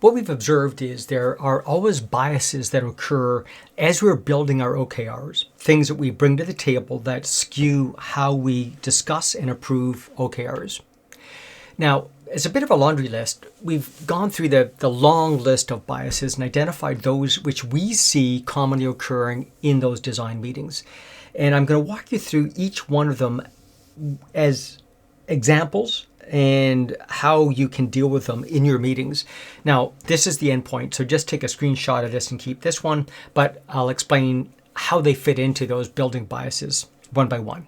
what we've observed is there are always biases that occur as we're building our OKRs, things that we bring to the table that skew how we discuss and approve OKRs. Now, as a bit of a laundry list, we've gone through the long list of biases and identified those which we see commonly occurring in those design meetings. And I'm going to walk you through each one of them as examples and how you can deal with them in your meetings. Now, this is the endpoint, so just take a screenshot of this and keep this one, but I'll explain how they fit into those building biases one by one.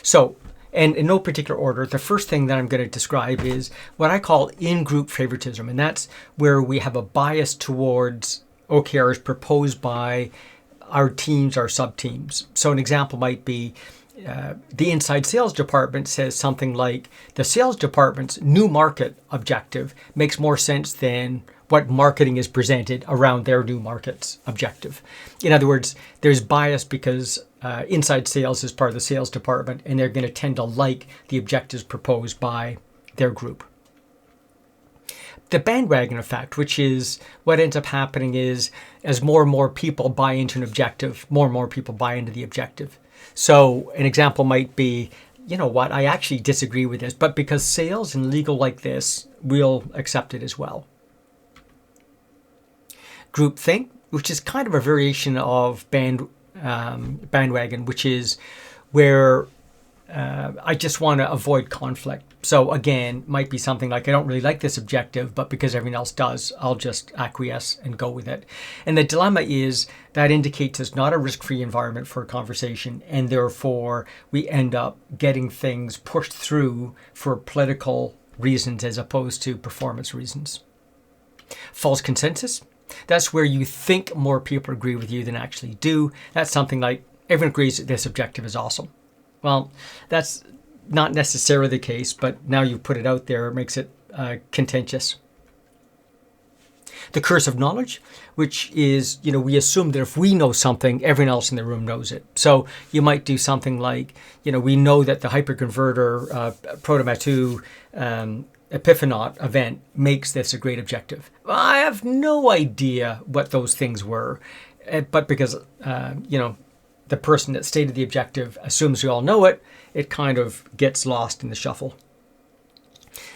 So, and in no particular order, the first thing that I'm going to describe is what I call in-group favoritism, and that's where we have a bias towards OKRs proposed by our teams, our sub-teams. So an example might be the inside sales department says something like, the sales department's new market objective makes more sense than what marketing is presented around their new market's objective. In other words, there's bias because inside sales is part of the sales department, and they're going to tend to like the objectives proposed by their group. The bandwagon effect, which is what ends up happening is as more and more people buy into an objective, more and more people buy into the objective. So an example might be, you know what, I actually disagree with this, but because sales and legal like this, we'll accept it as well. Groupthink, which is kind of a variation of bandwagon, which is where I just want to avoid conflict. So again, might be something like, I don't really like this objective, but because everyone else does, I'll just acquiesce and go with it. And the dilemma is that indicates it's not a risk-free environment for a conversation, and therefore we end up getting things pushed through for political reasons as opposed to performance reasons. False consensus. That's where you think more people agree with you than actually do. That's something like, everyone agrees that this objective is awesome. Well, that's not necessarily the case, but now you've put it out there, it makes it contentious. The curse of knowledge, which is, we assume that if we know something, everyone else in the room knows it. So you might do something like, we know that the hyperconverter Proto-Matu Epiphanaut event makes this a great objective. I have no idea what those things were, but because, the person that stated the objective assumes we all know it, it kind of gets lost in the shuffle.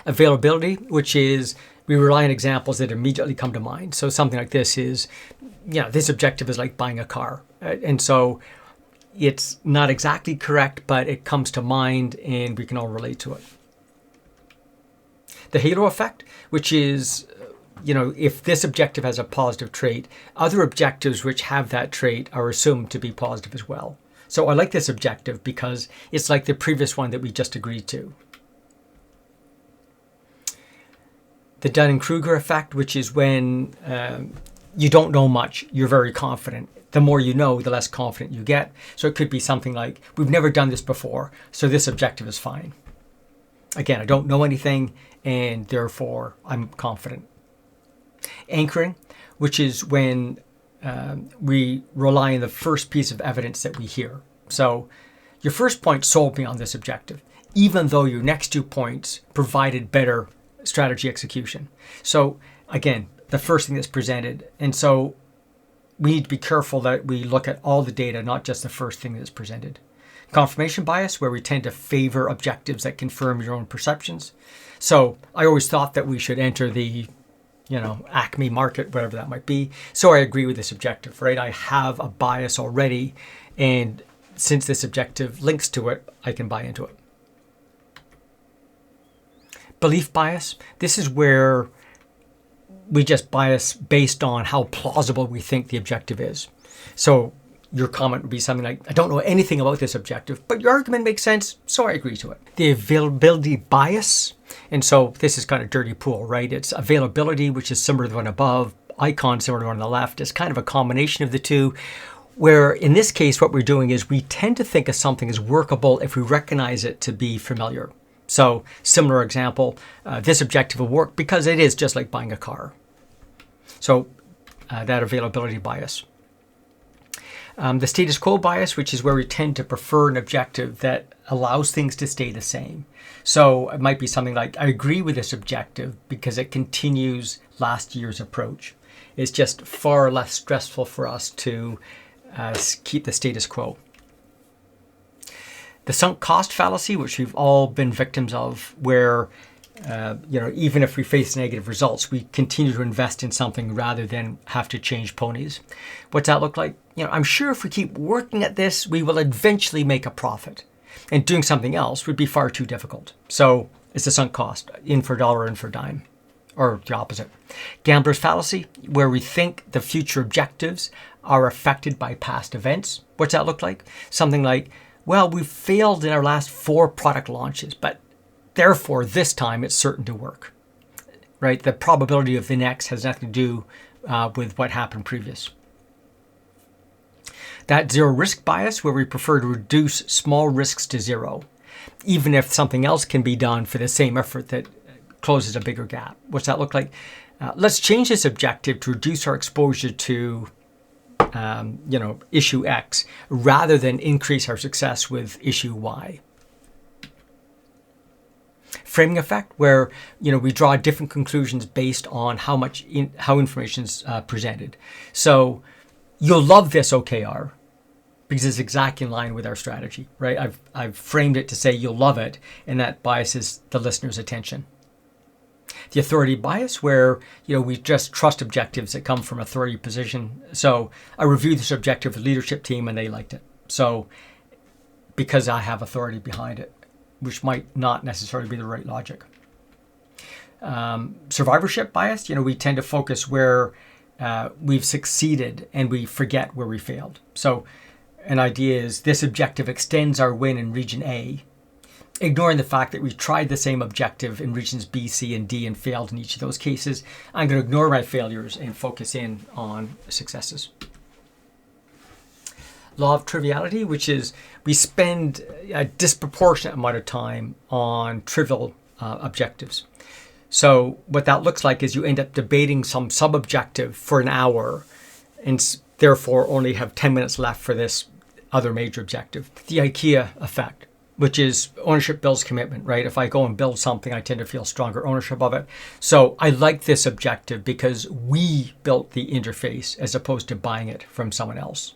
Availability, which is we rely on examples that immediately come to mind. So something like this is, this objective is like buying a car. And so it's not exactly correct, but it comes to mind and we can all relate to it. The halo effect, which is, if this objective has a positive trait, other objectives which have that trait are assumed to be positive as well. So I like this objective because it's like the previous one that we just agreed to. The Dunning-Kruger effect, which is when you don't know much, you're very confident. The more you know, the less confident you get. So it could be something like, we've never done this before, so this objective is fine. Again, I don't know anything, and therefore I'm confident. Anchoring, which is when we rely on the first piece of evidence that we hear. So your first point sold me on this objective, even though your next 2 points provided better strategy execution. So again, the first thing that's presented. And so we need to be careful that we look at all the data, not just the first thing that's presented. Confirmation bias, where we tend to favor objectives that confirm your own perceptions. So I always thought that we should enter the Acme market, whatever that might be. So I agree with this objective, right? I have a bias already, and since this objective links to it, I can buy into it. Belief bias. This is where we just bias based on how plausible we think the objective is. So your comment would be something like, I don't know anything about this objective, but your argument makes sense, so I agree to it. The availability bias, and so this is kind of dirty pool, right? It's availability, which is similar to the one above, icon similar to the one on the left. It's kind of a combination of the two, where in this case, what we're doing is we tend to think of something as workable if we recognize it to be familiar. So similar example, this objective will work because it is just like buying a car. So that availability bias. The status quo bias, which is where we tend to prefer an objective that allows things to stay the same. So it might be something like, I agree with this objective because it continues last year's approach. It's just far less stressful for us to keep the status quo. The sunk cost fallacy, which we've all been victims of, where even if we face negative results, we continue to invest in something rather than have to change ponies. What's that look like? I'm sure if we keep working at this, we will eventually make a profit. And doing something else would be far too difficult. So it's a sunk cost, in for dollar, in for dime, or the opposite. Gambler's fallacy, where we think the future objectives are affected by past events. What's that look like? Something like, well, we've failed in our last 4 product launches, but therefore this time it's certain to work, right? The probability of the next has nothing to do with what happened previous. That zero risk bias, where we prefer to reduce small risks to zero, even if something else can be done for the same effort that closes a bigger gap. What's that look like? Let's change this objective to reduce our exposure to issue X rather than increase our success with issue Y. Framing effect, where we draw different conclusions based on how information is presented. So you'll love this OKR because it's exactly in line with our strategy, right? I've framed it to say you'll love it, and that biases the listener's attention. The authority bias, where we just trust objectives that come from authority position. So I reviewed this objective with the leadership team and they liked it. So because I have authority behind it, which might not necessarily be the right logic. Survivorship bias, we tend to focus where we've succeeded and we forget where we failed. So an idea is this objective extends our win in region A, ignoring the fact that we tried the same objective in regions B, C, and D and failed in each of those cases. I'm going to ignore my failures and focus in on successes. Law of triviality, which is we spend a disproportionate amount of time on trivial objectives. So what that looks like is you end up debating some sub-objective for an hour and therefore only have 10 minutes left for this other major objective. The IKEA effect, which is ownership builds commitment, right? If I go and build something, I tend to feel stronger ownership of it. So I like this objective because we built the interface as opposed to buying it from someone else.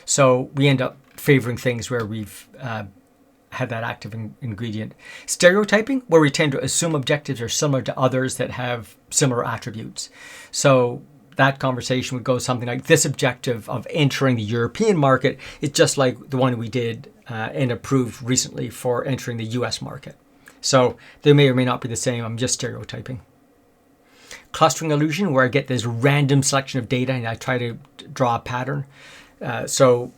So we end up favoring things where we've had that active ingredient. Stereotyping, where we tend to assume objectives are similar to others that have similar attributes. So that conversation would go something like, this objective of entering the European market is just like the one we did and approved recently for entering the US market. So they may or may not be the same. I'm just stereotyping. Clustering illusion, where I get this random selection of data and I try to draw a pattern. So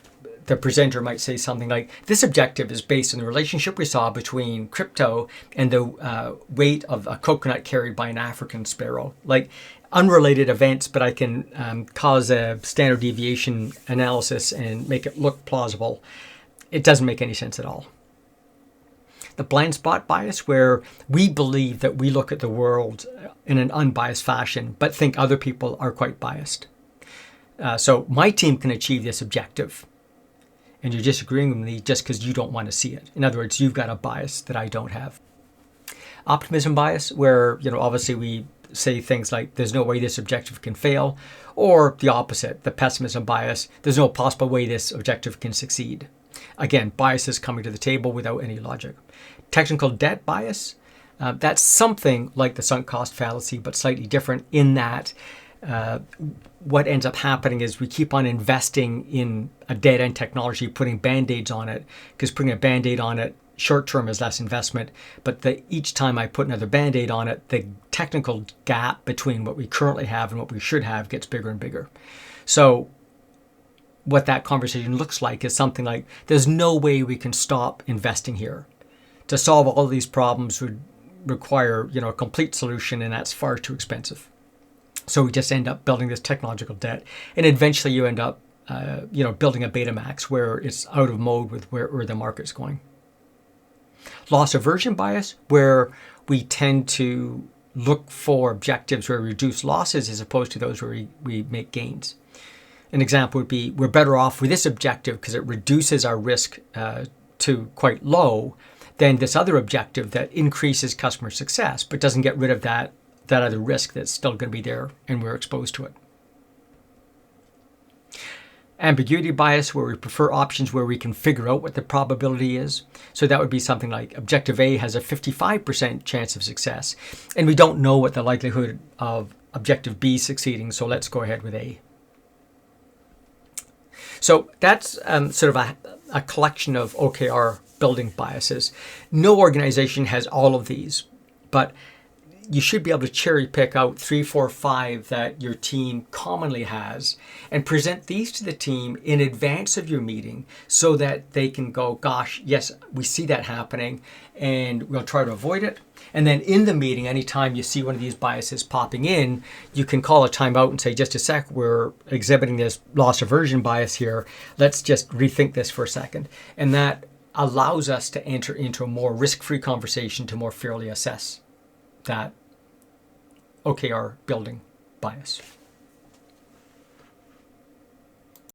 the presenter might say something like, this objective is based on the relationship we saw between crypto and the weight of a coconut carried by an African sparrow. Like unrelated events, but I can cause a standard deviation analysis and make it look plausible. It doesn't make any sense at all. The blind spot bias, where we believe that we look at the world in an unbiased fashion, but think other people are quite biased. So my team can achieve this objective, and you're disagreeing with me just because you don't want to see it. In other words, you've got a bias that I don't have. Optimism bias, where obviously we say things like, there's no way this objective can fail, or the opposite, the pessimism bias, there's no possible way this objective can succeed. Again, biases coming to the table without any logic. Technical debt bias, that's something like the sunk cost fallacy, but slightly different in that what ends up happening is we keep on investing in a dead-end technology, putting band-aids on it, because putting a band-aid on it short-term is less investment, but each time I put another band-aid on it, the technical gap between what we currently have and what we should have gets bigger and bigger. So what that conversation looks like is something like, there's no way we can stop investing here. To solve all these problems would require a complete solution, and that's far too expensive. So we just end up building this technological debt, and eventually you end up, building a Betamax where it's out of mode with where the market's going. Loss aversion bias, where we tend to look for objectives where we reduce losses as opposed to those where we make gains. An example would be, we're better off with this objective because it reduces our risk to quite low than this other objective that increases customer success, but doesn't get rid of that other risk that's still going to be there and we're exposed to it. Ambiguity bias, where we prefer options where we can figure out what the probability is. So that would be something like objective A has a 55% chance of success, and we don't know what the likelihood of objective B succeeding, so let's go ahead with A. So that's sort of a collection of OKR building biases. No organization has all of these, but you should be able to cherry pick out 3, 4, 5 that your team commonly has and present these to the team in advance of your meeting so that they can go, gosh, yes, we see that happening and we'll try to avoid it. And then in the meeting, anytime you see one of these biases popping in, you can call a timeout and say, just a sec, we're exhibiting this loss aversion bias here. Let's just rethink this for a second. And that allows us to enter into a more risk-free conversation to more fairly assess that OKR building bias.